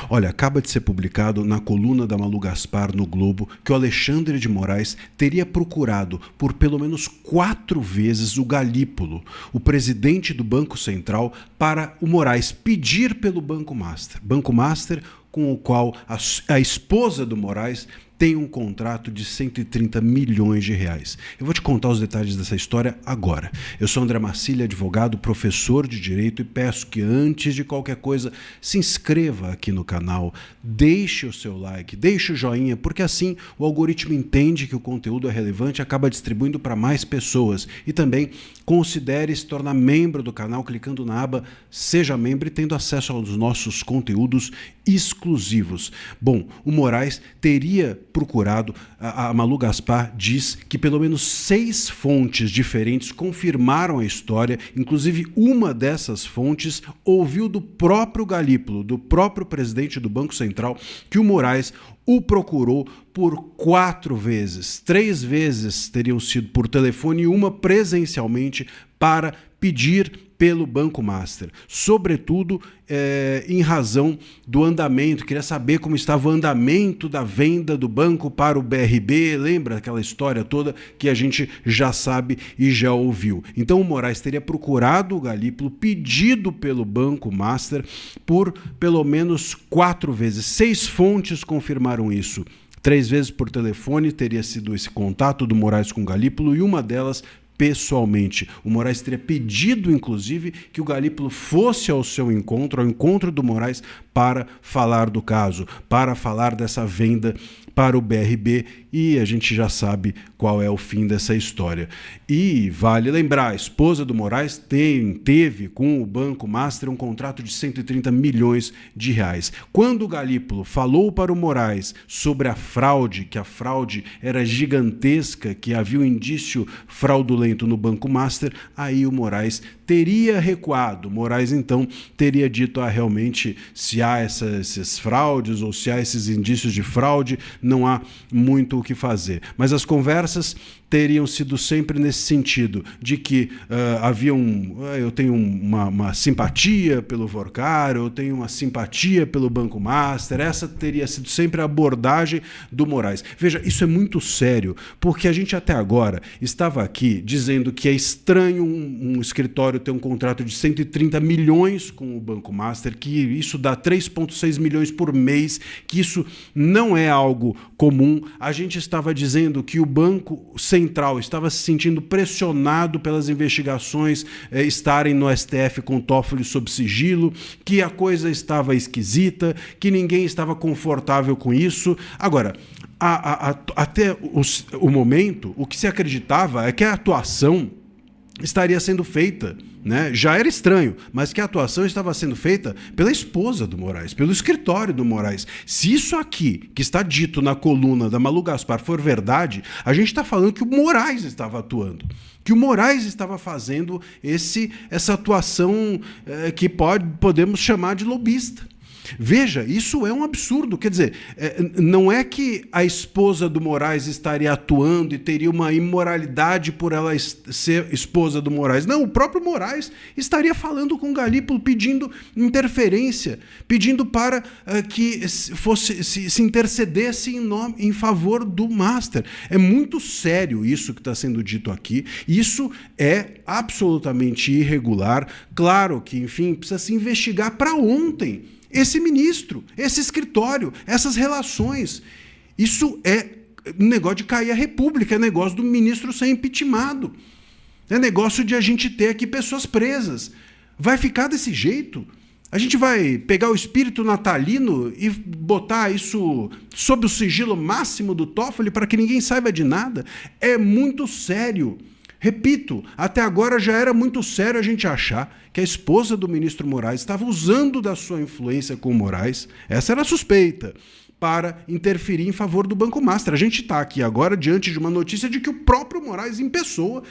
Olha, acaba de ser publicado na coluna da Malu Gaspar no Globo que o Alexandre de Moraes teria procurado por pelo menos 4 vezes o Galípolo, o presidente do Banco Central, para o Moraes pedir pelo Banco Master. Banco Master com o qual a esposa do Moraes tem um contrato de 130 milhões de reais. Eu vou te contar os detalhes dessa história agora. Eu sou André Marcília, advogado, professor de Direito, e peço que, antes de qualquer coisa, se inscreva aqui no canal, deixe o seu like, deixe o joinha, porque assim o algoritmo entende que o conteúdo é relevante e acaba distribuindo para mais pessoas. E também considere se tornar membro do canal clicando na aba Seja Membro e tendo acesso aos nossos conteúdos exclusivos. Bom, o Moraes teria procurado, a Malu Gaspar diz que pelo menos 6 fontes diferentes confirmaram a história, inclusive uma dessas fontes ouviu do próprio Galípolo, do próprio presidente do Banco Central, que o Moraes o procurou por 4 vezes. 3 vezes teriam sido por telefone e uma presencialmente para pedir pelo Banco Master, sobretudo em razão do andamento. Queria saber como estava o andamento da venda do banco para o BRB, lembra aquela história toda que a gente já sabe e já ouviu. Então o Moraes teria procurado o Galípolo, pedido pelo Banco Master por pelo menos 4 vezes. 6 fontes confirmaram isso. 3 vezes por telefone teria sido esse contato do Moraes com o Galípolo e uma delas pessoalmente. O Moraes teria pedido, inclusive, que o Galípolo fosse ao seu encontro, ao encontro do Moraes, para falar do caso, para falar dessa venda para o BRB, e a gente já sabe qual é o fim dessa história. E vale lembrar, a esposa do Moraes teve com o Banco Master um contrato de 130 milhões de reais. Quando o Galípolo falou para o Moraes sobre a fraude, que a fraude era gigantesca, que havia um indício fraudulento no Banco Master, aí o Moraes teria recuado. O Moraes, então, teria dito, realmente, se há essas fraudes ou se há esses indícios de fraude, não há muito o que fazer. Mas as conversas teriam sido sempre nesse sentido, de que eu tenho uma simpatia pelo Vorcar, eu tenho uma simpatia pelo Banco Master. Essa teria sido sempre a abordagem do Moraes. Veja, isso é muito sério, porque a gente até agora estava aqui dizendo que é estranho um escritório ter um contrato de 130 milhões com o Banco Master, que isso dá 3,6 milhões por mês, que isso não é algo comum. A gente estava dizendo que o Banco Central estava se sentindo pressionado pelas investigações estarem no STF com o Toffoli sob sigilo, que a coisa estava esquisita, que ninguém estava confortável com isso. Agora, até o momento, o que se acreditava é que a atuação estaria sendo feita, né? Já era estranho, mas que a atuação estava sendo feita pela esposa do Moraes, pelo escritório do Moraes. Se isso aqui, que está dito na coluna da Malu Gaspar, for verdade, a gente está falando que o Moraes estava atuando, que o Moraes estava fazendo essa atuação que podemos chamar de lobista. Veja, isso é um absurdo. Quer dizer, não é que a esposa do Moraes estaria atuando e teria uma imoralidade por ela ser esposa do Moraes. Não, o próprio Moraes estaria falando com o Galípolo, pedindo interferência, pedindo para que se intercedesse em favor do Master. É muito sério isso que está sendo dito aqui. Isso é absolutamente irregular. Claro que, enfim, precisa se investigar para ontem esse ministro, esse escritório, essas relações. Isso é negócio de cair a República, é negócio do ministro ser impeachmentado, é negócio de a gente ter aqui pessoas presas. Vai ficar desse jeito? A gente vai pegar o espírito natalino e botar isso sob o sigilo máximo do Toffoli para que ninguém saiba de nada? É muito sério. Repito, até agora já era muito sério a gente achar que a esposa do ministro Moraes estava usando da sua influência com o Moraes, essa era a suspeita, para interferir em favor do Banco Master. A gente está aqui agora diante de uma notícia de que o próprio Moraes, em pessoa,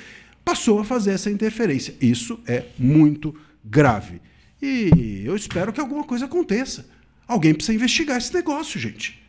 passou a fazer essa interferência. Isso é muito grave. E eu espero que alguma coisa aconteça. Alguém precisa investigar esse negócio, gente.